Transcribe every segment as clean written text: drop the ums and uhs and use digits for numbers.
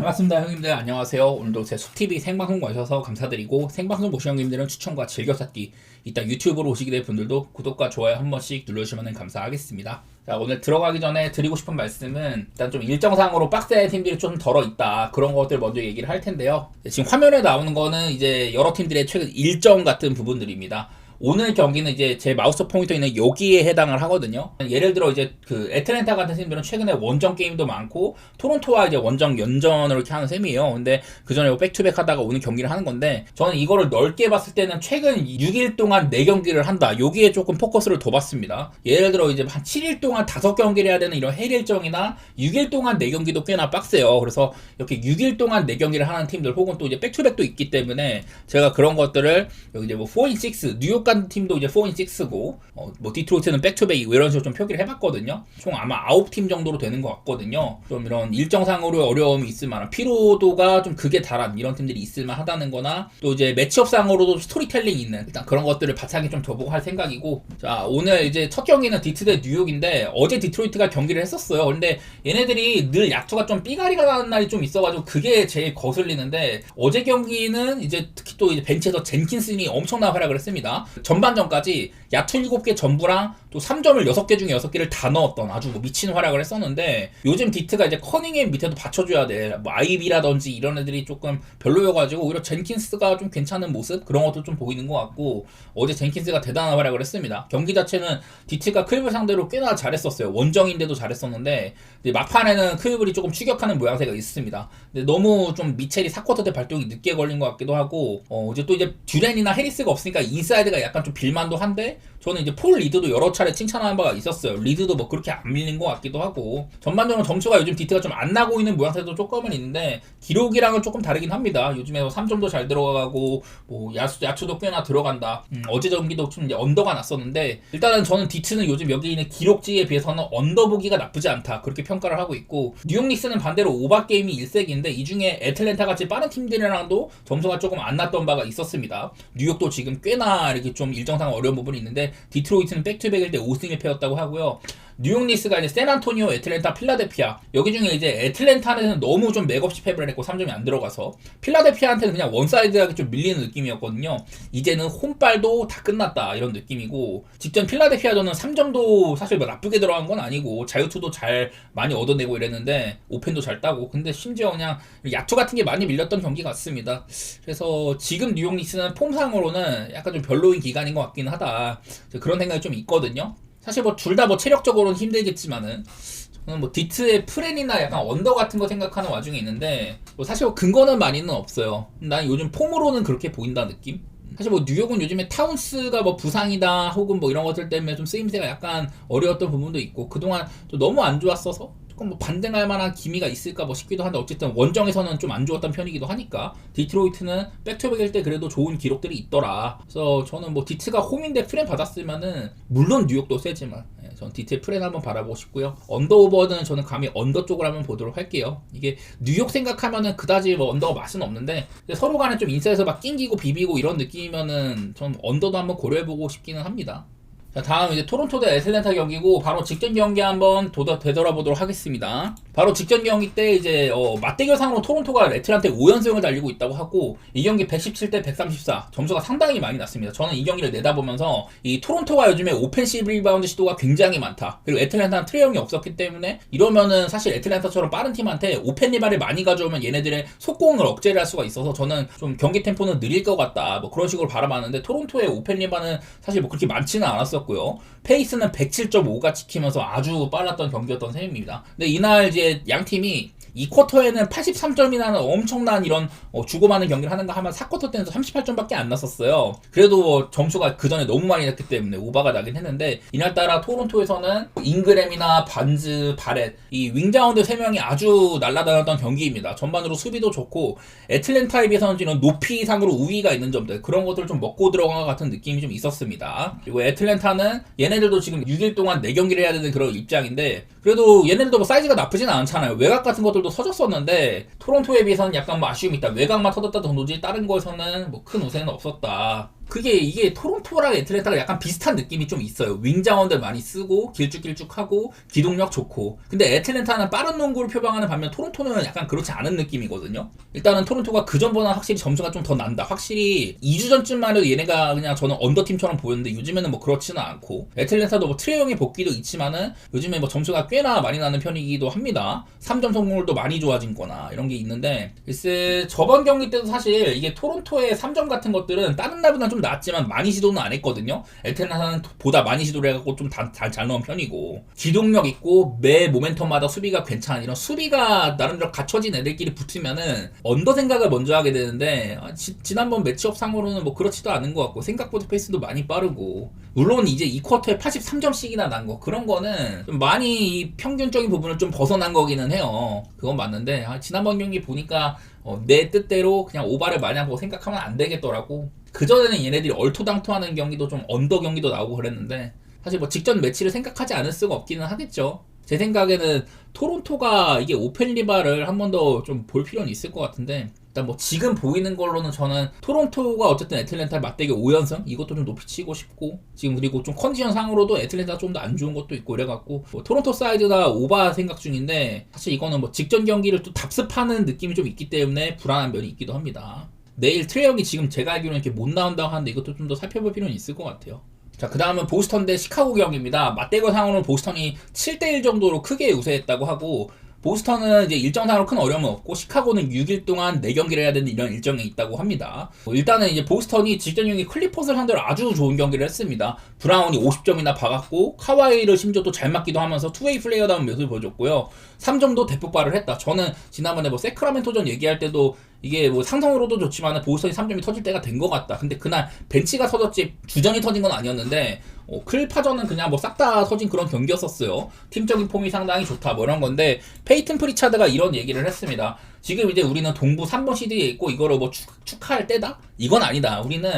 반갑습니다 형님들. 안녕하세요. 오늘도 제 숲TV 생방송 와주셔서 감사드리고, 생방송 보시는 형님들은 추천과 즐겨찾기, 이따 유튜브로 오시게 될 분들도 구독과 좋아요 한 번씩 눌러주시면 감사하겠습니다. 자, 오늘 들어가기 전에 드리고 싶은 말씀은, 일단 좀 일정상으로 빡센 팀들이 좀 덜어 있다, 그런 것들 먼저 얘기를 할 텐데요. 지금 화면에 나오는 거는 이제 여러 팀들의 최근 일정 같은 부분들입니다. 오늘 경기는 이제 제 마우스 포인터 있는 여기에 해당을 하거든요. 예를 들어 이제 그 애틀랜타 같은 팀들은 최근에 원정 게임도 많고 토론토와 이제 원정 연전을 이렇게 하는 셈이에요. 근데 그 전에 백투백 하다가 오늘 경기를 하는 건데, 저는 이거를 넓게 봤을 때는 최근 6일 동안 4경기를 한다, 여기에 조금 포커스를 더 봤습니다. 예를 들어 이제 한 7일 동안 5경기를 해야 되는 이런 해일 일정이나 6일 동안 4경기도 꽤나 빡세요. 그래서 이렇게 6일 동안 4경기를 하는 팀들, 혹은 또 이제 백투백도 있기 때문에 제가 그런 것들을 여기 이제 뭐 4in6 뉴욕 같은 팀도 이제 4in6고 뭐 디트로이트는 백투백이고 이런 식으로 좀 표기를 해봤거든요. 총 아마 9팀 정도로 되는 것 같거든요. 좀 이런 일정상으로 어려움이 있을 만한, 피로도가 좀 극에 달한 이런 팀들이 있을 만하다는 거나, 또 이제 매치업상으로도 스토리텔링이 있는, 일단 그런 것들을 바탕에 좀 둬보고 할 생각이고. 자, 오늘 이제 첫 경기는 디트 대 뉴욕인데, 어제 디트로이트가 경기를 했었어요. 근데 얘네들이 늘 야투가 좀 삐가리가 나는 날이 좀 있어가지고 그게 제일 거슬리는데, 어제 경기는 이제 특히 또 이제 벤치에서 젠킨슨이 엄청난 활약을 했습니다. 전반전까지 야투 7개 전부랑 또 3점을 6개 중에 6개를 다 넣었던 아주 뭐 미친 활약을 했었는데, 요즘 디트가 이제 커닝햄 밑에도 받쳐줘야 돼. 뭐 아이비라든지 이런 애들이 조금 별로여가지고 오히려 젠킨스가 좀 괜찮은 모습, 그런 것도 좀 보이는 것 같고, 어제 젠킨스가 대단한 활약을 했습니다. 경기 자체는 디트가 클리블 상대로 꽤나 잘했었어요. 원정인데도 잘했었는데 막판에는 클리블이 조금 추격하는 모양새가 있습니다. 근데 너무 좀 미첼이 4쿼터 때 발동이 늦게 걸린 것 같기도 하고, 이제 또 이제 듀렌이나 해리스가 없으니까 인사이드가 약간 좀 빌만도 한데, 저는 이제 폴 리드도 여러 차례 칭찬하는 바가 있었어요. 리드도 뭐 그렇게 안 밀린 것 같기도 하고, 전반적으로 점수가 요즘 디트가 좀 안 나고 있는 모양새도 조금은 있는데, 기록이랑은 조금 다르긴 합니다. 요즘에 3점도 잘 들어가고 뭐 야투도 꽤나 들어간다. 어제 경기도 좀 이제 언더가 났었는데, 일단은 저는 디트는 요즘 여기 있는 기록지에 비해서는 언더 보기가 나쁘지 않다, 그렇게 평가를 하고 있고, 뉴욕 닉스는 반대로 오바 게임이 일색인데, 이 중에 애틀랜타 같이 빠른 팀들이랑도 점수가 조금 안 났던 바가 있었습니다. 뉴욕도 지금 꽤나 이렇게 좀 일정상 어려운 부분이 있는데, 디트로이트는 백투백일 때 5승 1패였다고 하고요. 뉴욕 닉스가 이제 샌안토니오, 애틀랜타, 필라델피아, 여기 중에 이제 애틀랜타는 너무 좀 맥없이 패배를 했고 3점이 안 들어가서, 필라델피아한테는 그냥 원사이드하게 좀 밀리는 느낌이었거든요. 이제는 홈빨도 다 끝났다, 이런 느낌이고, 직전 필라델피아전은 3점도 사실 뭐 나쁘게 들어간 건 아니고 자유투도 잘 많이 얻어내고 이랬는데 오펜도 잘 따고, 근데 심지어 그냥 야투 같은 게 많이 밀렸던 경기 같습니다. 그래서 지금 뉴욕 닉스는 폼상으로는 약간 좀 별로인 기간인 것 같긴 하다, 그런 생각이 좀 있거든요. 사실 뭐 둘 다 뭐 체력적으로는 힘들겠지만은, 저는 뭐 디트의 프렌이나 약간 언더 같은 거 생각하는 와중에 있는데, 뭐 사실 뭐 근거는 많이는 없어요. 난 요즘 폼으로는 그렇게 보인다 느낌? 사실 뭐 뉴욕은 요즘에 타운스가 뭐 부상이다 혹은 뭐 이런 것들 때문에 좀 쓰임새가 약간 어려웠던 부분도 있고, 그동안 또 너무 안 좋았어서 조금 뭐 반등할 만한 기미가 있을까 뭐 싶기도 한데, 어쨌든 원정에서는 좀 안 좋았던 편이기도 하니까. 디트로이트는 백투백일 때 그래도 좋은 기록들이 있더라. 그래서 저는 뭐 디트가 홈인데 프렌 받았으면은, 물론 뉴욕도 세지만 전 디트의 프렌 한번 바라보고 싶고요. 언더 오버는 저는 감히 언더 쪽을 한번 보도록 할게요. 이게 뉴욕 생각하면은 그다지 뭐 언더가 맛은 없는데, 서로 간에 좀 인사이드에서 막 낑기고 비비고 이런 느낌이면은 전 언더도 한번 고려해보고 싶기는 합니다. 자, 다음 이제 토론토 대 애틀랜타 경기고, 바로 직전 경기 한번 되돌아보도록 하겠습니다. 바로 직전 경기 때 이제 맞대결상으로 토론토가 애틀랜타에 5연승을 달리고 있다고 하고, 이 경기 117대 134, 점수가 상당히 많이 났습니다. 저는 이 경기를 내다보면서 이 토론토가 요즘에 오펜시브 리바운드 시도가 굉장히 많다, 그리고 애틀랜타는 트레이 형이 없었기 때문에, 이러면은 사실 애틀랜타처럼 빠른 팀한테 오펜 리바를 많이 가져오면 얘네들의 속공을 억제를 할 수가 있어서, 저는 좀 경기 템포는 느릴 것 같다, 뭐 그런 식으로 바라봤는데, 토론토의 오펜 리바는 사실 뭐 그렇게 많지는 않았었고 고요. 페이스는 107.5가 찍히면서 아주 빨랐던 경기였던 셈입니다. 근데 이날 이제 양 팀이 2쿼터에는 83점이 나는 엄청난 이런 주고받는 경기를 하는가 하면, 4쿼터 때는 38점밖에 안 났었어요. 그래도 점수가 그 전에 너무 많이 났기 때문에 오바가 나긴 했는데, 이날따라 토론토에서는 잉그램이나 반즈, 바렛, 이 윙자운드 3명이 아주 날아다녔던 경기입니다. 전반으로 수비도 좋고, 애틀랜타에 비해서는 지금 높이상으로 우위가 있는 점들, 그런 것들을 좀 먹고 들어간 것 같은 느낌이 좀 있었습니다. 그리고 애틀랜타는 얘네들도 지금 6일 동안 4경기를 해야 되는 그런 입장인데, 그래도 얘네들도 뭐 사이즈가 나쁘진 않잖아요. 외곽 같은 것들도 서졌었는데, 토론토에 비해서는 약간 뭐 아쉬움이 있다. 외곽만 터졌다 정도지 다른 거에서는 뭐 큰 우세는 없었다. 그게 이게 토론토랑 애틀랜타가 약간 비슷한 느낌이 좀 있어요. 윙 자원들 많이 쓰고 길쭉길쭉하고 기동력 좋고. 근데 애틀랜타는 빠른 농구를 표방하는 반면 토론토는 약간 그렇지 않은 느낌이거든요. 일단은 토론토가 그전보다 확실히 점수가 좀 더 난다. 확실히 2주 전쯤만 해도 얘네가 그냥 저는 언더팀처럼 보였는데 요즘에는 뭐 그렇지는 않고, 애틀랜타도 뭐 트레이 형의 복귀도 있지만은 요즘에 뭐 점수가 꽤나 많이 나는 편이기도 합니다. 3점 성공률도 많이 좋아진 거나 이런 게 있는데, 글쎄 저번 경기 때도 사실 이게 토론토의 3점 같은 것들은 다른 날보다 좀 나았지만 많이 시도는 안 했거든요. 애틀랜타는 보다 많이 시도를 해갖고 좀 잘 넣은 편이고, 기동력 있고 매 모멘텀마다 수비가 괜찮은, 이런 수비가 나름대로 갖춰진 애들끼리 붙으면은 언더 생각을 먼저 하게 되는데, 지난번 매치업 상으로는 뭐 그렇지도 않은 것 같고, 생각보다 페이스도 많이 빠르고, 물론 이제 이 쿼터에 83점씩이나 난 거, 그런 거는 좀 많이 이 평균적인 부분을 좀 벗어난 거기는 해요. 그건 맞는데, 지난번 경기 보니까 내 뜻대로 그냥 오바를 많이 하고 생각하면 안 되겠더라고. 그전에는 얘네들이 얼토당토하는 경기도 좀 언더 경기도 나오고 그랬는데, 사실 뭐 직전 매치를 생각하지 않을 수가 없기는 하겠죠. 제 생각에는 토론토가 이게 오펠리바를 한 번 더 좀 볼 필요는 있을 것 같은데, 일단 뭐 지금 보이는 걸로는 저는 토론토가 어쨌든 애틀랜타 맞대결 5연승 이것도 좀 높이 치고 싶고, 지금 그리고 좀 컨디션 상으로도 애틀랜타가 좀 더 안 좋은 것도 있고 이래갖고 뭐 토론토 사이드가 오바 생각 중인데, 사실 이거는 뭐 직전 경기를 또 답습하는 느낌이 좀 있기 때문에 불안한 면이 있기도 합니다. 내일 트레이 형이 지금 제가 알기로는 이렇게 못 나온다고 하는데 이것도 좀 더 살펴볼 필요는 있을 것 같아요. 자, 그 다음은 보스턴 대 시카고 경기입니다. 맞대결 상으로는 보스턴이 7대1 정도로 크게 우세했다고 하고, 보스턴은 이제 일정상으로 큰 어려움은 없고, 시카고는 6일 동안 4경기를 해야 되는 이런 일정이 있다고 합니다. 일단은 이제 보스턴이 직전 경기 클리퍼스를 상대로 아주 좋은 경기를 했습니다. 브라운이 50점이나 박았고, 카와이를 심지어 또 잘 맞기도 하면서 투웨이 플레이어다운 모습을 보여줬고요. 3점도 대폭발을 했다. 저는 지난번에 뭐 세크라멘토전 얘기할 때도 이게 뭐 상성으로도 좋지만 보스턴이 3점이 터질 때가 된 것 같다. 근데 그날 벤치가 터졌지 주전이 터진 건 아니었는데, 클파전은 그냥 뭐 싹 다 터진 그런 경기였었어요. 팀적인 폼이 상당히 좋다 뭐 이런 건데, 페이튼 프리차드가 이런 얘기를 했습니다. 지금 이제 우리는 동부 3번 시드에 있고 이거를 뭐 축하할 때다? 이건 아니다. 우리는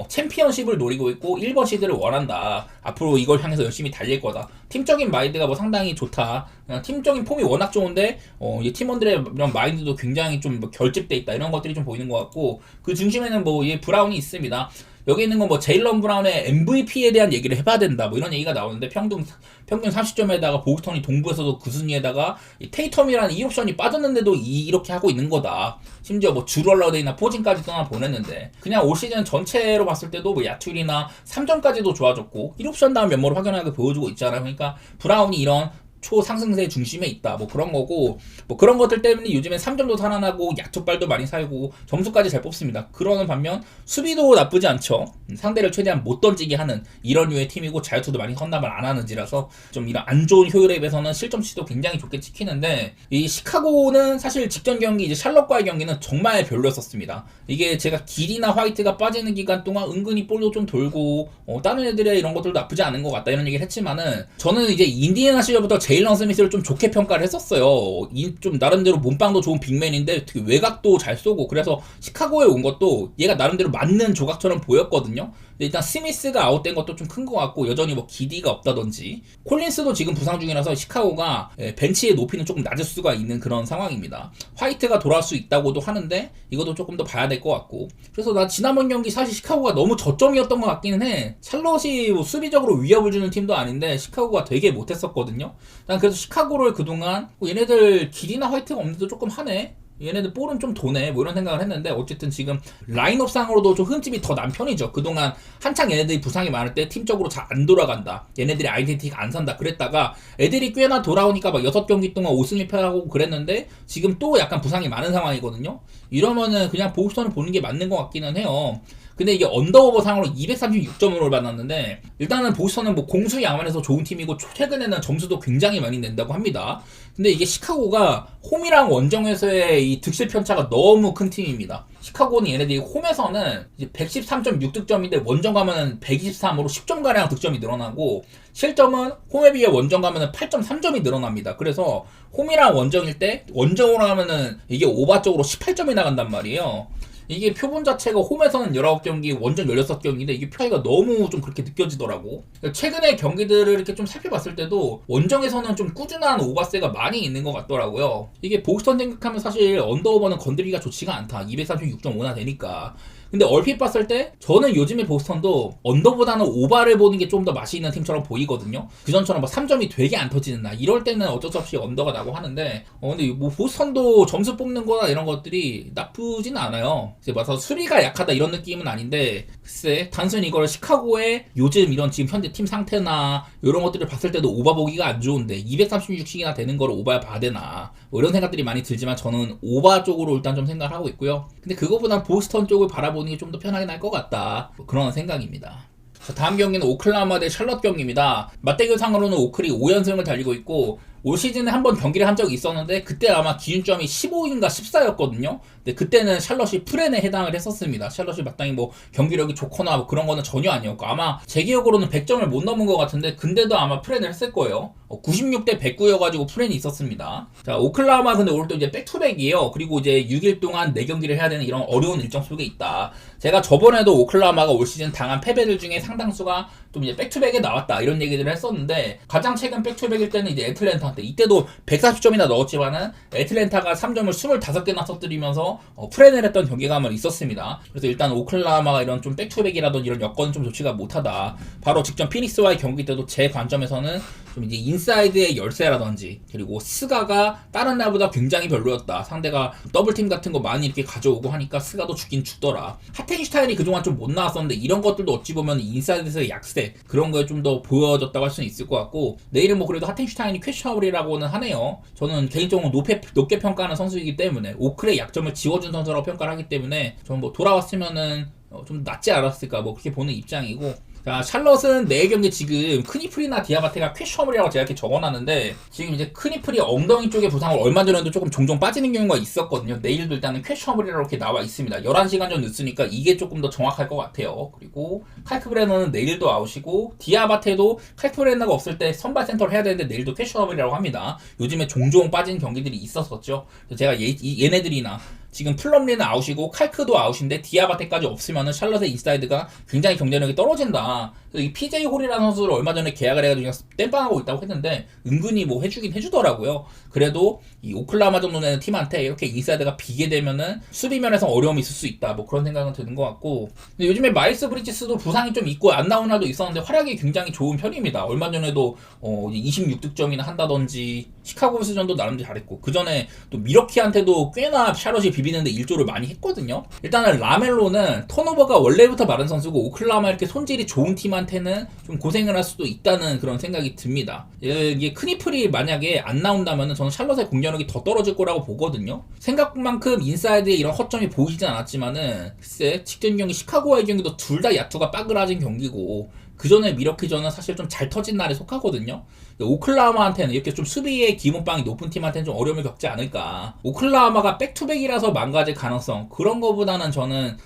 챔피언십을 노리고 있고 1번 시드를 원한다. 앞으로 이걸 향해서 열심히 달릴 거다. 팀적인 마인드가 뭐 상당히 좋다. 팀적인 폼이 워낙 좋은데 이 팀원들의 이런 마인드도 굉장히 좀 뭐 결집돼 있다. 이런 것들이 좀 보이는 것 같고, 그 중심에는 뭐 이 브라운이 있습니다. 여기 있는 건 뭐 제일런 브라운의 MVP에 대한 얘기를 해봐야 된다 뭐 이런 얘기가 나오는데, 평균 30점에다가 보스턴이 동부에서도 그 순위에다가 이 테이텀이라는 2옵션이 빠졌는데도 이렇게 하고 있는 거다. 심지어 뭐 주럴러데이나 포진까지 떠나 보냈는데, 그냥 올 시즌 전체로 봤을 때도 뭐 야툴이나 3점까지도 좋아졌고 1옵션 다운 면모를 확연하게 보여주고 있잖아요. 그러니까 브라운이 이런 초상승세 중심에 있다 뭐 그런 거고, 뭐 그런 것들 때문에 요즘에 3점도 살아나고 야투발도 많이 살고 점수까지 잘 뽑습니다. 그러는 반면 수비도 나쁘지 않죠. 상대를 최대한 못 던지게 하는 이런 류의 팀이고, 자유투도 많이 헌납을 안 하는지라서 좀 이런 안 좋은 효율에 비해서는 실점치도 굉장히 좋게 찍히는데, 이 시카고는 사실 직전 경기 이제 샬럿과의 경기는 정말 별로였었습니다. 이게 제가 길이나 화이트가 빠지는 기간 동안 은근히 볼도 좀 돌고 다른 애들의 이런 것들도 나쁘지 않은 것 같다 이런 얘기를 했지만은, 저는 이제 인디애나 시절부터 제일런 스미스를 좀 좋게 평가를 했었어요. 좀 나름대로 몸빵도 좋은 빅맨인데 특히 외곽도 잘 쏘고, 그래서 시카고에 온 것도 얘가 나름대로 맞는 조각처럼 보였거든요. 근데 일단 스미스가 아웃된 것도 좀 큰 것 같고, 여전히 뭐 기디가 없다든지, 콜린스도 지금 부상 중이라서 시카고가 벤치의 높이는 조금 낮을 수가 있는 그런 상황입니다. 화이트가 돌아올 수 있다고도 하는데 이것도 조금 더 봐야 될 것 같고, 그래서 나 지난번 경기 사실 시카고가 너무 저점이었던 것 같기는 해. 샬럿이 뭐 수비적으로 위협을 주는 팀도 아닌데 시카고가 되게 못했었거든요. 난 그래서 시카고를 그동안 얘네들 길이나 화이트가 없는데도 조금 하네, 얘네들 볼은 좀 도네 뭐 이런 생각을 했는데, 어쨌든 지금 라인업상으로도 좀 흠집이 더 난 편이죠. 그동안 한창 얘네들이 부상이 많을 때 팀적으로 잘 안 돌아간다, 얘네들이 아이덴티티가 안 산다 그랬다가 애들이 꽤나 돌아오니까 막 6경기 동안 5승 1패하고 그랬는데, 지금 또 약간 부상이 많은 상황이거든요. 이러면은 그냥 보스턴을 보는 게 맞는 것 같기는 해요. 근데 이게 언더오버 상으로 236점으로 받았는데, 일단은 보스턴은 뭐 공수 양면에서 좋은 팀이고 최근에는 점수도 굉장히 많이 낸다고 합니다. 근데 이게 시카고가 홈이랑 원정에서의 이 득실 편차가 너무 큰 팀입니다. 시카고는 얘네들이 홈에서는 이제 113.6득점인데 원정 가면은 123으로 10점가량 득점이 늘어나고, 실점은 홈에 비해 원정 가면은 8.3점이 늘어납니다. 그래서 홈이랑 원정일 때 원정으로 하면은 이게 오바 쪽으로 18점이 나간단 말이에요. 이게 표본 자체가 홈에서는 19경기, 원정 16경기인데 이게 차이가 너무 좀 그렇게 느껴지더라고. 최근에 경기들을 이렇게 좀 살펴봤을 때도 원정에서는 좀 꾸준한 오바세가 많이 있는 것 같더라고요. 이게 보스턴 생각하면 사실 언더오버는 건드리기가 좋지가 않다. 236.5나 되니까. 근데 얼핏 봤을 때 저는 요즘에 보스턴도 언더보다는 오바를 보는 게 좀 더 맛이 있는 팀처럼 보이거든요. 그전처럼 뭐 3점이 되게 안 터지는 날 이럴 때는 어쩔 수 없이 언더가 나고 하는데 근데 뭐 보스턴도 점수 뽑는 거나 이런 것들이 나쁘진 않아요. 이제 봐서 수비가 약하다 이런 느낌은 아닌데 글쎄 단순히 이걸 시카고의 요즘 이런 지금 현재 팀 상태나 이런 것들을 봤을 때도 오바 보기가 안 좋은데 236씩이나 되는 거를 오바 봐야 되나 뭐 이런 생각들이 많이 들지만 저는 오바 쪽으로 일단 좀 생각을 하고 있고요. 근데 그거보단 보스턴 쪽을 바라보는 게 좀 더 편하게 날 것 같다 뭐 그런 생각입니다. 자, 다음 경기는 오클라호마 대 샬럿 경기입니다. 맞대결상으로는 오클이 5연승을 달리고 있고 올 시즌에 한번 경기를 한 적이 있었는데 그때 아마 기준점이 15인가 14였거든요. 근데 그때는 샬럿이 프렌에 해당을 했었습니다. 샬럿이 마땅히 뭐 경기력이 좋거나 뭐 그런 거는 전혀 아니었고 아마 제 기억으로는 100점을 못 넘은 것 같은데 근데도 아마 프렌을 했을 거예요. 96대 109여가지고 프렌이 있었습니다. 자, 오클라호마 근데 오늘 또 이제 백투백이에요. 그리고 이제 6일 동안 4경기를 해야 되는 이런 어려운 일정 속에 있다. 제가 저번에도 오클라호마가 올 시즌 당한 패배들 중에 상당수가 좀 이제 백투백에 나왔다 이런 얘기들을 했었는데 가장 최근 백투백일 때는 이제 애틀랜타한테 이때도 140점이나 넣었지만은 애틀랜타가 3점을 25개나 터뜨리면서 프렌을 했던 경기감은 있었습니다. 그래서 일단 오클라호마가 이런 좀 백투백이라던 이런 여건은 좀 좋지가 못하다. 바로 직전 피닉스와의 경기 때도 제 관점에서는 좀 이제 인사이드의 열쇠라든지 그리고 스가가 다른 날보다 굉장히 별로였다. 상대가 더블팀 같은 거 많이 이렇게 가져오고 하니까 스가도 죽긴 죽더라. 하텐슈타인이 그동안 좀 못 나왔었는데 이런 것들도 어찌 보면 인사이드에서의 약세 그런 거에 좀 더 보여졌다고 할 수는 있을 것 같고 내일은 뭐 그래도 하텐슈타인이 퀘셔블이라고는 하네요. 저는 개인적으로 높게 평가하는 선수이기 때문에 오클의 약점을 지워준 선수라고 평가를 하기 때문에 저는 뭐 돌아왔으면은 좀 낫지 않았을까 뭐 그렇게 보는 입장이고 자, 샬럿은 4경기 지금 크니플이나 디아바테가 퀘셔블이라고 제가 이렇게 적어놨는데 지금 이제 크니플이 엉덩이 쪽에 부상을 얼마 전에도 조금 종종 빠지는 경우가 있었거든요. 내일도 일단은 퀘셔블이라고 이렇게 나와 있습니다. 11시간 전 늦으니까 이게 조금 더 정확할 것 같아요. 그리고 칼크브레너는 내일도 아웃이고 디아바테도 칼크브레너가 없을 때 선발 센터를 해야 되는데 내일도 퀘셔블이라고 합니다. 요즘에 종종 빠진 경기들이 있었었죠. 그래서 제가 얘네들이나 지금 플럼리는 아웃이고 칼크도 아웃인데 디아바테까지 없으면은 샬럿의 인사이드가 굉장히 경쟁력이 떨어진다. 이 PJ 홀이라는 선수를 얼마 전에 계약을 해가지고 그냥 땜빵하고 있다고 했는데 은근히 뭐 해주긴 해주더라고요. 그래도 이 오클라호마 정도 되는 팀한테 이렇게 인사이드가 비게 되면은 수비면에서 어려움이 있을 수 있다. 뭐 그런 생각은 드는 것 같고 근데 요즘에 마일스 브리지스도 부상이 좀 있고 안 나온 날도 있었는데 활약이 굉장히 좋은 편입니다. 얼마 전에도 26득점이나 한다든지 시카고 불스전도 나름대로 잘했고 그 전에 또 미러키한테도 꽤나 샬럿이 비비는데 일조를 많이 했거든요. 일단은 라멜로는 턴오버가 원래부터 많은 선수고 오클라호마 이렇게 손질이 좋은 팀한테는 좀 고생을 할 수도 있다는 그런 생각이 듭니다. 이게 크니플이 만약에 안 나온다면 저는 샬럿의 공격력이 더 떨어질 거라고 보거든요. 생각만큼 인사이드에 이런 허점이 보이진 않았지만은 글쎄 직전 경기 시카고와의 경기도 둘 다 야투가 빠그라진 경기고 그 전에 미러키전은 사실 좀 잘 터진 날에 속하거든요. 오클라호마한테는 이렇게 좀 수비의 기본빵이 높은 팀한테는 좀 어려움을 겪지 않을까. 오클라호마가 백투백이라서 망가질 가능성 그런 거보다는 저는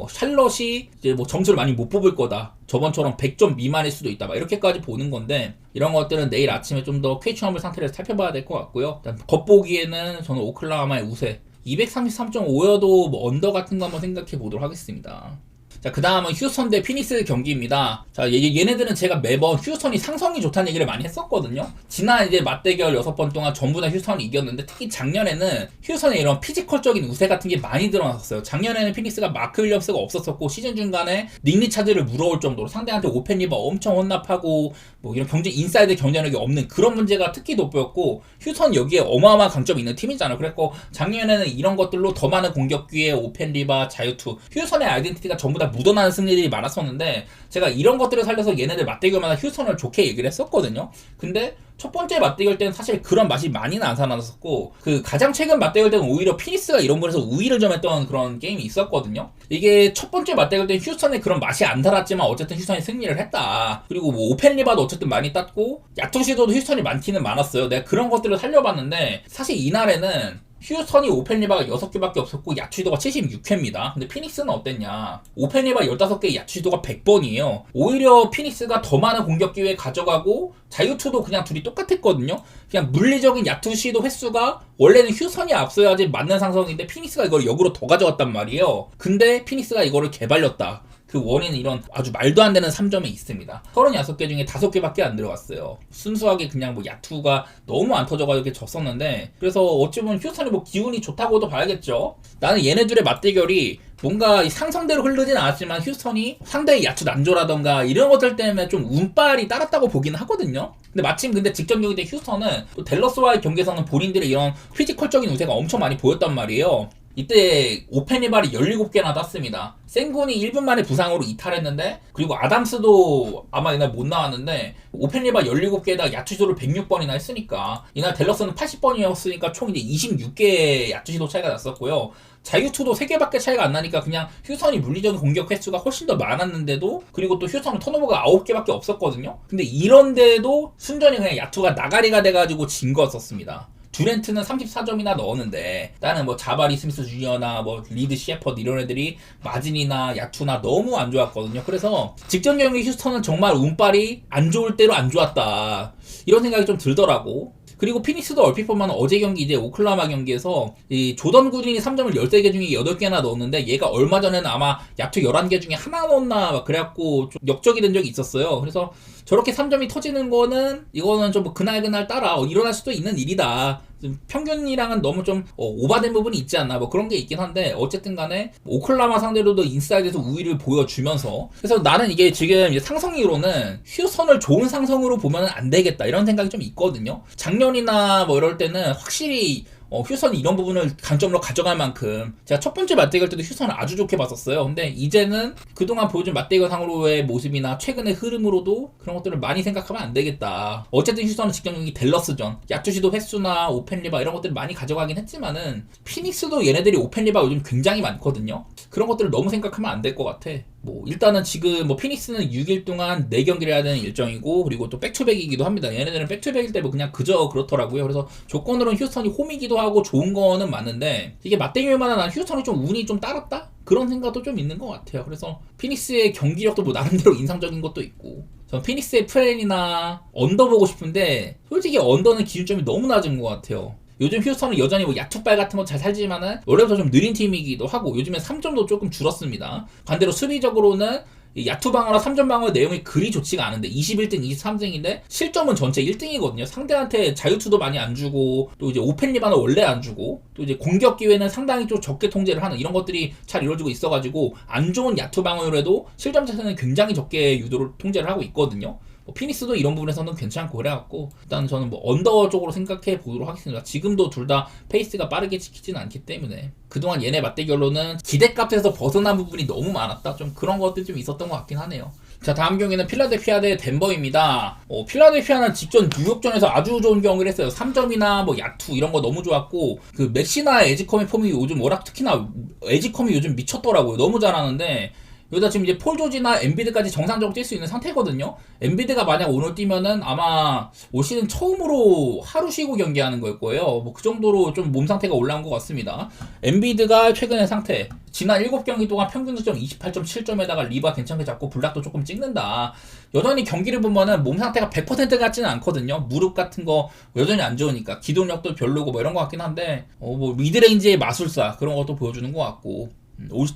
샬럿이 이제 뭐 점수를 많이 못 뽑을 거다. 저번처럼 100점 미만일 수도 있다. 막 이렇게까지 보는 건데 이런 것들은 내일 아침에 좀 더 퀘이처블 상태를 살펴봐야 될 것 같고요. 일단 겉보기에는 저는 오클라호마의 우세 233.5여도 뭐 언더 같은 거 한번 생각해 보도록 하겠습니다. 자, 그 다음은 휴스턴 대 피닉스 경기입니다. 자, 얘네들은 제가 매번 휴스턴이 상성이 좋다는 얘기를 많이 했었거든요. 지난 이제 맞대결 6번 동안 전부 다 휴스턴이 이겼는데 특히 작년에는 휴스턴의 이런 피지컬적인 우세 같은 게 많이 드러났었어요. 작년에는 피닉스가 마크 윌리엄스가 없었었고 시즌 중간에 닉 리차드를 물어올 정도로 상대한테 오펜 리버 엄청 혼납하고 뭐 이런 인사이드 경쟁력이 없는 그런 문제가 특히 돋보였고 휴스턴 여기에 어마어마한 강점이 있는 팀이잖아요. 그랬고 작년에는 이런 것들로 더 많은 공격 기회, 오펜 리버, 자유투 휴스턴의 아이덴티티가 전부 다 묻어나는 승리들이 많았었는데 제가 이런 것들을 살려서 얘네들 맞대결마다 휴스턴을 좋게 얘기를 했었거든요. 근데 첫 번째 맞대결 때는 사실 그런 맛이 많이는 안 살아났었고 그 가장 최근 맞대결 때는 오히려 피닉스가 이런 부분에서 우위를 점했던 그런 게임이 있었거든요. 이게 첫 번째 맞대결 때는 휴스턴에 그런 맛이 안 살았지만 어쨌든 휴스턴이 승리를 했다. 그리고 뭐 오펜 리바도 어쨌든 많이 땄고 야투 시도도 휴스턴이 많기는 많았어요. 내가 그런 것들을 살려봤는데 사실 이날에는 휴스턴이 오펜 리바가 6개밖에 없었고 야투 시도가 76회입니다. 근데 피닉스는 어땠냐? 오펜 리바 15개 야투 시도가 100번이에요. 오히려 피닉스가 더 많은 공격 기회 가져가고 자유투도 그냥 둘이 똑같았거든요. 그냥 물리적인 야투 시도 횟수가 원래는 휴스턴이 앞서야지 맞는 상성인데 피닉스가 이걸 역으로 더 가져갔단 말이에요. 근데 피닉스가 이거를 개발렸다. 그 원인은 이런 아주 말도 안 되는 3점에 있습니다. 36개 중에 5개밖에 안 들어갔어요. 순수하게 그냥 뭐 야투가 너무 안 터져가지고 이렇게 졌었는데 그래서 어찌 보면 휴스턴이 뭐 기운이 좋다고도 봐야겠죠. 나는 얘네들의 맞대결이 뭔가 이 상성대로 흐르진 않았지만 휴스턴이 상대의 야투 난조라던가 이런 것들 때문에 좀 운빨이 따랐다고 보기는 하거든요. 근데 마침 근데 직전 경기 때 휴스턴은 또 댈러스와의 경기에서는 본인들의 이런 피지컬적인 우세가 엄청 많이 보였단 말이에요. 이때 오펜리발이 17개나 땄습니다. 생군이 1분 만에 부상으로 이탈했는데, 그리고 아담스도 아마 이날 못 나왔는데 오펜리발 17개에다 야투시도를 106번이나 했으니까 이날 댈러스는 80번이었으니까 총 이제 26개의 야투시도 차이가 났었고요. 자유투도 3개밖에 차이가 안 나니까 그냥 휴스턴이 물리적인 공격 횟수가 훨씬 더 많았는데도, 그리고 또 휴스턴은 턴오버가 9개밖에 없었거든요. 근데 이런데도 순전히 그냥 야투가 나가리가 돼가지고 진 거였었습니다. 듀렌트는 34점이나 넣었는데 다른 뭐 자바리 스미스 주니어나 뭐 리드 셰퍼드 이런 애들이 마진이나 야투나 너무 안 좋았거든요. 그래서 직전 경기 휴스턴은 정말 운빨이 안 좋을 대로 안 좋았다, 이런 생각이 좀 들더라고. 그리고 피닉스도 얼핏 보면 어제 경기 이제 오클라호마 경기에서 이 조던 구딘이 3점을 13개 중에 8개나 넣었는데 얘가 얼마 전에는 아마 야투 11개 중에 하나 넣었나 막 그래갖고 좀 역적이 된 적이 있었어요. 그래서 저렇게 3점이 터지는 거는 이거는 좀 그날 따라 일어날 수도 있는 일이다. 평균이랑은 너무 좀 오바된 부분이 있지 않나 뭐 그런 게 있긴 한데, 어쨌든 간에 오클라호마 상대로도 인사이드에서 우위를 보여주면서, 그래서 나는 이게 지금 이제 상성이로는 휴스턴을 좋은 상성으로 보면 안 되겠다 이런 생각이 좀 있거든요. 작년이나 뭐 이럴 때는 확실히 휴스턴이 이런 부분을 강점으로 가져갈 만큼 제가 첫 번째 맞대결 때도 휴스턴을 아주 좋게 봤었어요. 근데 이제는 그동안 보여준 맞대결 상으로의 모습이나 최근의 흐름으로도 그런 것들을 많이 생각하면 안 되겠다. 어쨌든 휴스턴은 직전 경기 댈러스전 야투시도 횟수나 오펜리바 이런 것들을 많이 가져가긴 했지만은 피닉스도 얘네들이 오펜리바 요즘 굉장히 많거든요. 그런 것들을 너무 생각하면 안 될 것 같아. 뭐 일단은 지금 뭐 피닉스는 6일 동안 4경기를 해야 되는 일정이고, 그리고 또 백투백이기도 합니다. 얘네들은 백투백일 때 뭐 그냥 그저 그렇더라고요. 그래서 조건으로는 휴스턴이 홈이기도 하고 좋은 거는 맞는데, 이게 맞대결마다 난 휴스턴이 좀 운이 좀 따랐다? 그런 생각도 좀 있는 것 같아요. 그래서 피닉스의 경기력도 뭐 나름대로 인상적인 것도 있고, 전 피닉스의 플랜이나 언더 보고 싶은데 솔직히 언더는 기준점이 너무 낮은 것 같아요. 요즘 휴스턴은 여전히 뭐 야투발 같은 거 잘 살지만은 원래부터 좀 느린 팀이기도 하고, 요즘엔 3점도 조금 줄었습니다. 반대로 수비적으로는 야투 방어나 3점 방어 내용이 그리 좋지가 않은데 21등, 23등인데 실점은 전체 1등이거든요. 상대한테 자유투도 많이 안 주고, 또 이제 오펜 리바는 원래 안 주고, 또 이제 공격 기회는 상당히 좀 적게 통제를 하는 이런 것들이 잘 이루어지고 있어가지고 안 좋은 야투 방어율에도 실점 자체는 굉장히 적게 유도를 통제를 하고 있거든요. 피닉스도 이런 부분에서는 괜찮고 그래갖고 일단 저는 뭐 언더 쪽으로 생각해 보도록 하겠습니다. 지금도 둘 다 페이스가 빠르게 지키지는 않기 때문에 그동안 얘네 맞대결로는 기대값에서 벗어난 부분이 너무 많았다, 좀 그런 것들이 좀 있었던 것 같긴 하네요. 자, 다음 경기는 필라델피아 대 덴버입니다. 필라델피아는 직전 뉴욕전에서 아주 좋은 경기를 했어요. 3점이나 뭐 야투 이런 거 너무 좋았고, 그 맥시나 에지컴의 폼이 요즘 워낙, 특히나 에지컴이 요즘 미쳤더라고요. 너무 잘하는데 여기다 지금 이제 폴 조지나 엔비드까지 정상적으로 뛸 수 있는 상태거든요. 엔비드가 만약 오늘 뛰면은 아마 올 시즌 처음으로 하루 쉬고 경기하는 걸 거예요. 뭐 그 정도로 좀 몸 상태가 올라온 것 같습니다. 엔비드가 최근의 상태, 지난 7경기 동안 평균 득점 28.7점에다가 리바 괜찮게 잡고 블락도 조금 찍는다. 여전히 경기를 보면은 몸 상태가 100% 같지는 않거든요. 무릎 같은 거 여전히 안 좋으니까 기동력도 별로고 뭐 이런 것 같긴 한데, 뭐 미드레인지의 마술사 그런 것도 보여주는 것 같고,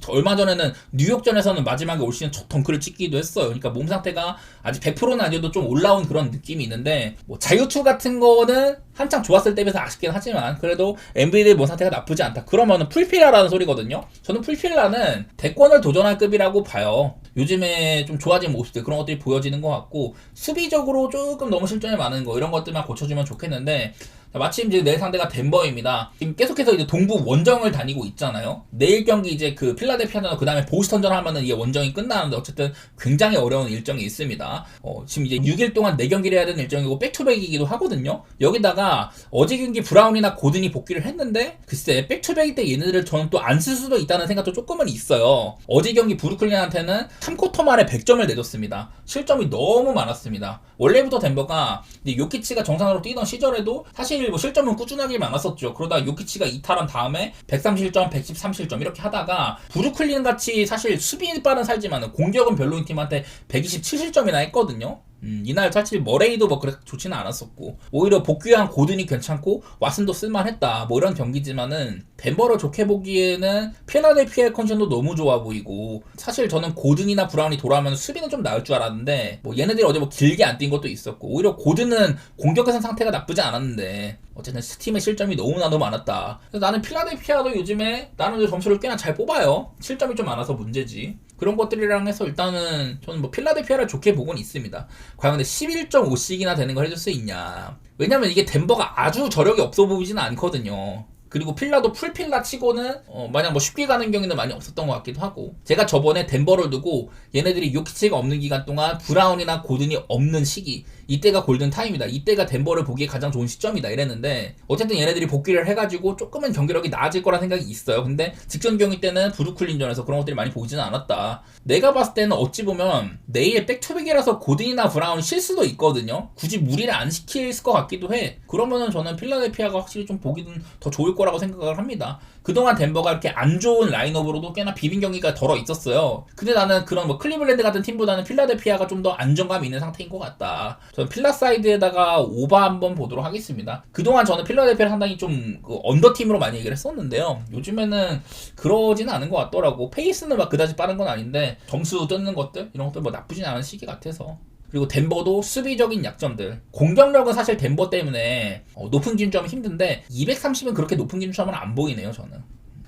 얼마 전에는 뉴욕전에서는 마지막에 올 시즌 첫 덩크를 찍기도 했어요. 그러니까 몸 상태가 아직 100%는 아니어도 좀 올라온 그런 느낌이 있는데, 뭐 자유투 같은 거는 한창 좋았을 때 비해서 아쉽긴 하지만 그래도 엔비디의 몸 상태가 나쁘지 않다. 그러면은 풀필라라는 소리거든요. 저는 풀필라는 대권을 도전할 급이라고 봐요. 요즘에 좀 좋아진 모습들 그런 것들이 보여지는 것 같고, 수비적으로 조금 너무 실점이 많은 거 이런 것들만 고쳐주면 좋겠는데, 마침 이제 내일 상대가 덴버입니다. 지금 계속해서 이제 동부 원정을 다니고 있잖아요. 내일 경기 이제 그 필라델피아전 그 다음에 보스턴전 하면은 이게 원정이 끝나는데 어쨌든 굉장히 어려운 일정이 있습니다. 지금 이제 6일 동안 4경기를 해야 되는 일정이고 백투백이기도 하거든요. 여기다가 어제 경기 브라운이나 고든이 복귀를 했는데 글쎄 백투백일 때 얘네들을 저는 또 안 쓸 수도 있다는 생각도 조금은 있어요. 어제 경기 브루클린한테는 3쿼터 만에 100점을 내줬습니다. 실점이 너무 많았습니다. 원래부터 덴버가 요키치가 정상으로 뛰던 시절에도 사실 뭐 실점은 꾸준하게 많았었죠. 그러다 요키치가 이탈한 다음에 130실점, 113실점 이렇게 하다가 브루클린 같이 사실 수비 빠른 살지만 공격은 별로인 팀한테 127실점이나 했거든요. 이날 사실 머레이도 뭐 그렇게 좋지는 않았었고 오히려 복귀한 고든이 괜찮고 왓슨도 쓸만했다 뭐 이런 경기지만은 덴버를 좋게 보기에는 필라델피아의 컨디션도 너무 좋아 보이고 사실 저는 고든이나 브라운이 돌아오면 수비는 좀 나을 줄 알았는데 뭐 얘네들이 어제 뭐 길게 안 뛴 것도 있었고 오히려 고든은 공격에선 상태가 나쁘지 않았는데 어쨌든 팀의 실점이 너무나도 많았다. 그래서 나는 필라델피아도 요즘에 나는 점수를 꽤나 잘 뽑아요. 실점이 좀 많아서 문제지. 그런 것들이랑 해서 일단은 저는 뭐 필라델피아를 좋게 보고는 있습니다. 과연 근데 11.5씩이나 되는 걸 해줄 수 있냐. 왜냐면 이게 덴버가 아주 저력이 없어 보이지는 않거든요. 그리고 필라도 풀필라 치고는 마냥 뭐 쉽게 가는 경우는 많이 없었던 것 같기도 하고 제가 저번에 덴버를 두고 얘네들이 요키치가 없는 기간 동안 브라운이나 고든이 없는 시기 이때가 골든타임이다 이때가 덴버를 보기에 가장 좋은 시점이다 이랬는데 어쨌든 얘네들이 복귀를 해가지고 조금은 경기력이 나아질 거란 생각이 있어요. 근데 직전 경기 때는 브루클린전에서 그런 것들이 많이 보이지는 않았다. 내가 봤을 때는 어찌 보면 내일 백투백이라서 고든이나 브라운 쉴 수도 있거든요. 굳이 무리를 안 시킬 것 같기도 해. 그러면은 저는 필라델피아가 확실히 좀 보기는 더 좋을 거라고 생각을 합니다. 그동안 덴버가 이렇게 안 좋은 라인업으로도 꽤나 비빈 경기가 덜어 있었어요. 근데 나는 그런 뭐 클리블랜드 같은 팀보다는 필라델피아가 좀 더 안정감이 있는 상태인 것 같다. 저는 필라사이드에다가 오바 한번 보도록 하겠습니다. 그동안 저는 필라델피아를 상당히 좀 그 언더팀으로 많이 얘기를 했었는데요. 요즘에는 그러지는 않은 것 같더라고. 페이스는 막 그다지 빠른 건 아닌데 점수 뜯는 것들 이런 것들 뭐 나쁘진 않은 시기 같아서. 그리고 덴버도 수비적인 약점들 공격력은 사실 덴버 때문에 높은 기준점은 힘든데 230은 그렇게 높은 기준점은 안 보이네요 저는.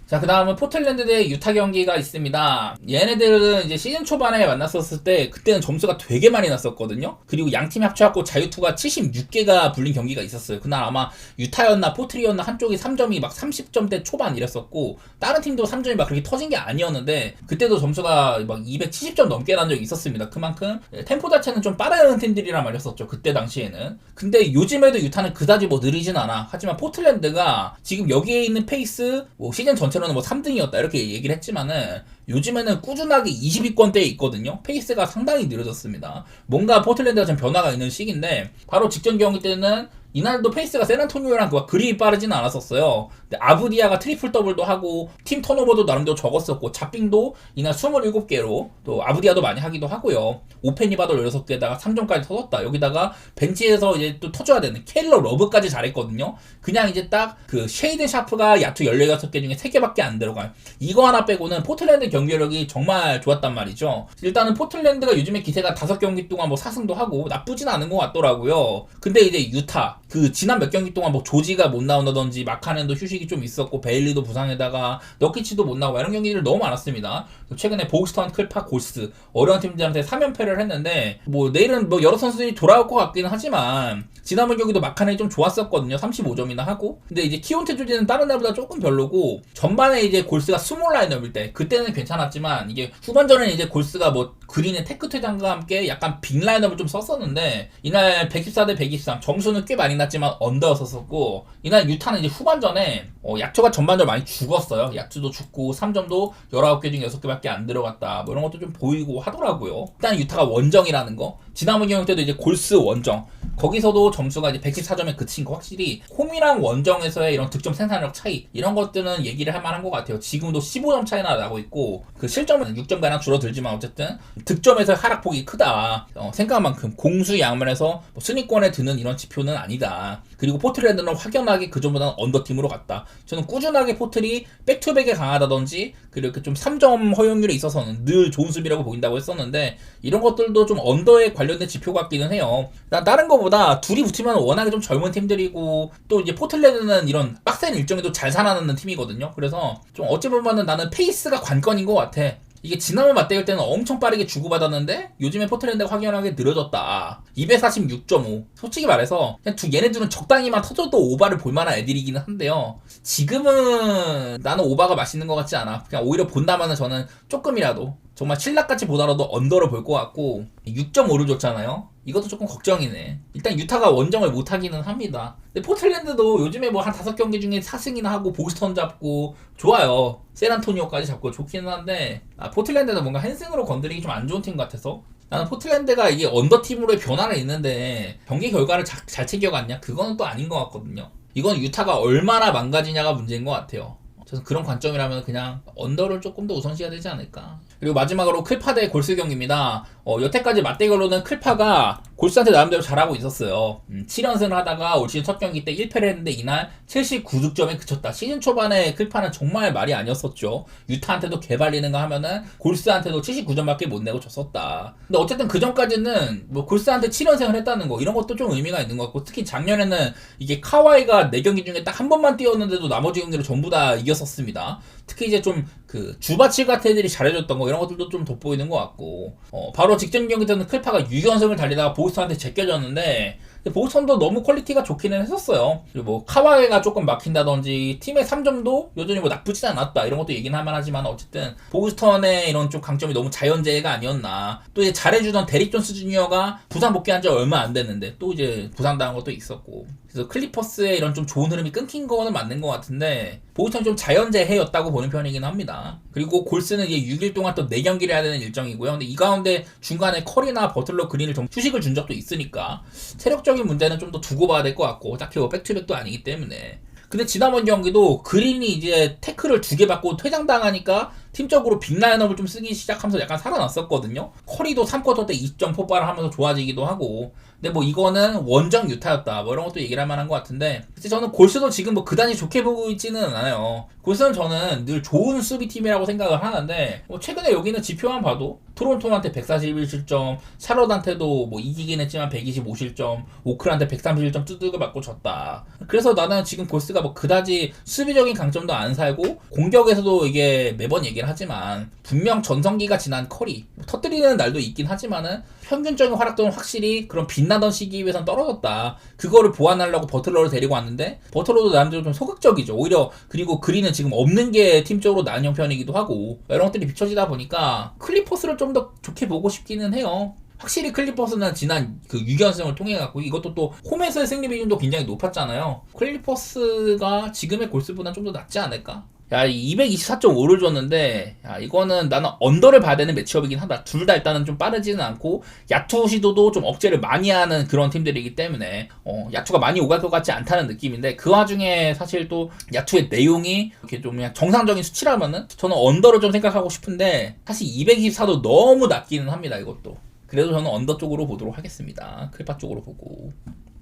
자, 그 다음은 포틀랜드 대 유타 경기가 있습니다. 얘네들은 이제 시즌 초반에 만났었을 때 그때는 점수가 되게 많이 났었거든요. 그리고 양팀이 합쳐갖고 자유투가 76개가 불린 경기가 있었어요. 그날 아마 유타였나 포트리였나 한쪽이 3점이 막 30점대 초반 이랬었고 다른 팀도 3점이 막 그렇게 터진 게 아니었는데 그때도 점수가 막 270점 넘게 난 적이 있었습니다. 그만큼 템포 자체는 좀 빠른 팀들이란 말이었었죠. 그때 당시에는. 근데 요즘에도 유타는 그다지 뭐 느리진 않아. 하지만 포틀랜드가 지금 여기에 있는 페이스 뭐 시즌 전체로는 뭐 3등이었다 이렇게 얘기를 했지만은 요즘에는 꾸준하게 20위권대에 있거든요. 페이스가 상당히 느려졌습니다. 뭔가 포틀랜드가 좀 변화가 있는 시기인데 바로 직전 경기 때는 이날도 페이스가 샌안토니오랑 그리 빠르진 않았었어요. 근데 아부디아가 트리플 더블도 하고 팀 턴오버도 나름대로 적었었고 잡빙도 이날 27개로 또 아부디아도 많이 하기도 하고요. 오펜이바도 16개에다가 3점까지 터졌다. 여기다가 벤치에서 이제 또 터줘야 되는 켈러 러브까지 잘했거든요. 그냥 이제 딱 그 쉐이드 샤프가 야투 16개 중에 3개밖에 안 들어가요. 이거 하나 빼고는 포틀랜드 경기력이 정말 좋았단 말이죠. 일단은 포틀랜드가 요즘에 기세가 5경기 동안 뭐 4승도 하고 나쁘진 않은 것 같더라고요. 근데 이제 유타 그 지난 몇 경기 동안 뭐 조지가 못 나온다든지 마카넨도 휴식이 좀 있었고 베일리도 부상에다가 너키치도 못 나오고 이런 경기들이 너무 많았습니다. 최근에 보스턴, 클파, 골스 어려운 팀들한테 3연패를 했는데 뭐 내일은 뭐 여러 선수들이 돌아올 것 같기는 하지만 지난번 경기도 마카넨이 좀 좋았었거든요. 35점이나 하고 근데 이제 키온테 조지는 다른 날보다 조금 별로고 전반에 이제 골스가 스몰 라인업일 때 그때는 괜찮았지만 이게 후반전에는 이제 골스가 뭐 그린의 테크 퇴장과 함께 약간 빅 라인업을 좀 썼었는데 이날 114대 123 점수는 꽤 많이 났지만 언더였었고 이날 유타는 이제 후반전에 야투가 전반적으로 많이 죽었어요. 야투도 죽고 3점도 19개 중에 6개밖에 안 들어갔다 뭐 이런 것도 좀 보이고 하더라고요. 일단 유타가 원정이라는 거 지난번 경기 때도 이제 골스 원정 거기서도 점수가 이제 114점에 그친 거 확실히 홈이랑 원정에서의 이런 득점 생산력 차이 이런 것들은 얘기를 할 만한 것 같아요. 지금도 15점 차이나 나고 있고 그 실점은 6점가량 줄어들지만 어쨌든 득점에서 하락폭이 크다. 생각한 만큼 공수 양면에서 뭐 순위권에 드는 이런 지표는 아니다. 그리고 포틀랜드는 확연하게 그전보다는 언더팀으로 갔다. 저는 꾸준하게 포틀이 백투백에 강하다든지 그리고 이렇게 좀 3점 허용률에 있어서는 늘 좋은 수비라고 보인다고 했었는데 이런 것들도 좀 언더에 관련된 지표 같기는 해요. 다른 거보다 둘이 붙으면 워낙에 좀 젊은 팀들이고 또 이제 포틀랜드는 이런 빡센 일정에도 잘 살아남는 팀이거든요. 그래서 좀 어찌 보면은 나는 페이스가 관건인 것 같아. 이게 지난번 맞대결 때는 엄청 빠르게 주고받았는데 요즘에 포틀랜드가 확연하게 늘어졌다. 246.5 솔직히 말해서 그냥 얘네들은 적당히만 터져도 오바를 볼만한 애들이기는 한데요. 지금은 나는 오바가 맛있는 것 같지 않아. 그냥 오히려 본다면은 저는 조금이라도 정말 신락같이 보더라도 언더를 볼 것 같고 6.5를 줬잖아요. 이것도 조금 걱정이네. 일단 유타가 원정을 못하기는 합니다. 근데 포틀랜드도 요즘에 뭐 한 5경기 중에 4승이나 하고 보스턴 잡고 좋아요. 샌안토니오까지 잡고 좋기는 한데 포틀랜드는 뭔가 한 승으로 건드리기 좀 안 좋은 팀 같아서 나는 포틀랜드가 이게 언더팀으로의 변화는 있는데 경기 결과를 잘 챙겨갔냐? 그거는 또 아닌 것 같거든요. 이건 유타가 얼마나 망가지냐가 문제인 것 같아요. 저는 그런 관점이라면 그냥 언더를 조금 더 우선시해야 되지 않을까. 그리고 마지막으로 클파 대 골스 경기입니다. 여태까지 맞대결로는 클파가 골스한테 나름대로 잘하고 있었어요. 7연승을 하다가 올 시즌 첫 경기 때 1패를 했는데 이날 79득점에 그쳤다. 시즌 초반에 클파는 정말 말이 아니었었죠. 유타한테도 개발리는 거 하면은 골스한테도 79점밖에 못 내고 졌었다. 근데 어쨌든 그 전까지는 뭐 골스한테 7연승을 했다는 거 이런 것도 좀 의미가 있는 것 같고, 특히 작년에는 이게 카와이가 4경기 중에 딱 한 번만 뛰었는데도 나머지 경기를 전부 다 이겼었습니다. 특히 이제 좀 그 주바치 같은 애들이 잘해줬던 거 이런 것들도 좀 돋보이는 것 같고, 바로 직전 경기 때는 클파가 6연승을 달리다가 보스턴한테 제껴졌는데 보스턴도 너무 퀄리티가 좋기는 했었어요. 그리고 뭐 카와이가 조금 막힌다든지 팀의 3점도 여전히 뭐 나쁘진 않았다 이런 것도 얘기는 할만 하지만, 어쨌든 보스턴의 이런 좀 강점이 너무 자연재해가 아니었나. 또 이제 잘해주던 데릭 존스 주니어가 부상 복귀한 지 얼마 안 됐는데 또 이제 부상당한 것도 있었고, 그래서 클리퍼스의 이런 좀 좋은 흐름이 끊긴 거는 맞는 것 같은데 보스턴이 좀 자연재해였다고 보는 편이긴 합니다. 그리고 골스는 이제 6일 동안 또 4경기를 해야 되는 일정이고요. 근데 이 가운데 중간에 커리나 버틀러 그린을 좀 휴식을 준 적도 있으니까 체력적인 문제는 좀 더 두고 봐야 될 것 같고, 딱히 뭐 백투백도 아니기 때문에. 근데 지난번 경기도 그린이 이제 태클을 2개 받고 퇴장당하니까 팀적으로 빅라인업을 좀 쓰기 시작하면서 약간 살아났었거든요. 커리도 3쿼터 때 2점 폭발을 하면서 좋아지기도 하고. 근데 뭐 이거는 원정 유타였다 뭐 이런 것도 얘기를 할 만한 것 같은데, 사실 저는 골스도 지금 뭐 그다지 좋게 보고 있지는 않아요. 골스는 저는 늘 좋은 수비팀이라고 생각을 하는데, 뭐 최근에 여기는 지표만 봐도 토론토한테 141실점, 샤롯한테도 뭐 이기긴 했지만 125실점, 오클한테 131점 두들겨 맞고 졌다. 그래서 나는 지금 골스가 뭐 그다지 수비적인 강점도 안 살고, 공격에서도 이게 매번 얘기를 하지만 분명 전성기가 지난 커리 터뜨리는 날도 있긴 하지만은 평균적인 활약도는 확실히 그런 빛나던 시기에 비해서는 떨어졌다. 그거를 보완하려고 버틀러를 데리고 왔는데 버틀러도 나름대로 좀 소극적이죠. 오히려. 그리고 그린은 지금 없는 게 팀적으로 나은 형편이기도 하고, 이런 것들이 비춰지다 보니까 클리퍼스를 좀 더 좋게 보고 싶기는 해요. 확실히 클리퍼스는 지난 그 6연승을 통해 갖고 이것도 또 홈에서의 승리 비중도 굉장히 높았잖아요. 클리퍼스가 지금의 골스보다 좀 더 낫지 않을까? 야, 224.5를 줬는데, 야, 이거는 나는 언더를 봐야 되는 매치업이긴 하다. 둘 다 일단은 좀 빠르지는 않고, 야투 시도도 좀 억제를 많이 하는 그런 팀들이기 때문에, 야투가 많이 오갈 것 같지 않다는 느낌인데, 그 와중에 사실 또 야투의 내용이 이렇게 좀 그냥 정상적인 수치라면은, 저는 언더를 좀 생각하고 싶은데, 사실 224도 너무 낮기는 합니다, 이것도. 그래도 저는 언더 쪽으로 보도록 하겠습니다. 클파 쪽으로 보고.